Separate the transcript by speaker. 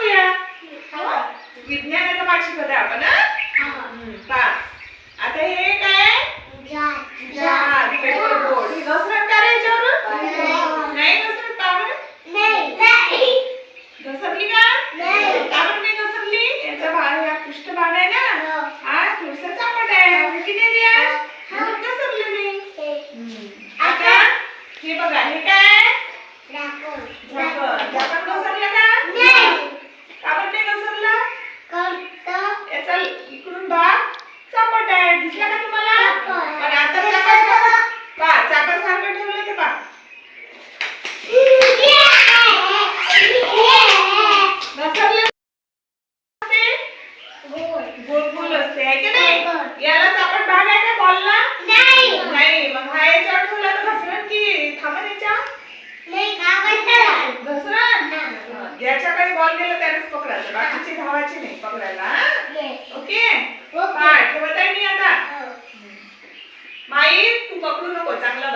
Speaker 1: बघूया. विज्ञानाचा पाठ शिकवतोय आपण. पहा आता हे काय जहाज पेपर बोट. हे घसरण का रे याच्यावरून? नाही घसरत. का बरं? घसरली का? का बरं नाही घसरली? याचा भाग या पृष्ठभाग आहे ना हा थोडसा चापट आहे. किती दिया घसरली नाही. आता हे बघा हे काय झाकण. झाकण घसरलं का? का बरं नाही घसरलं? याचा इकडून भाग चापट आहे. दिसला का तुम्हाला? पण आता चाकासारखं ठेवलं ते पहा. घसरलं गोल गोल असते आहे की नाही? याला चापट भाग आहे का बॉलला? नाही. मग हा याच्यावर ठेवला तर घसरण की थांबन याच्या? घसरण. ज्याच्याकडे बॉल गेला त्यानेच पकडायचं. बाकीची धावाची नाही पकडायला. ओके. ठेवत आहे मी आता. माई तू पकडू नको. चांगलं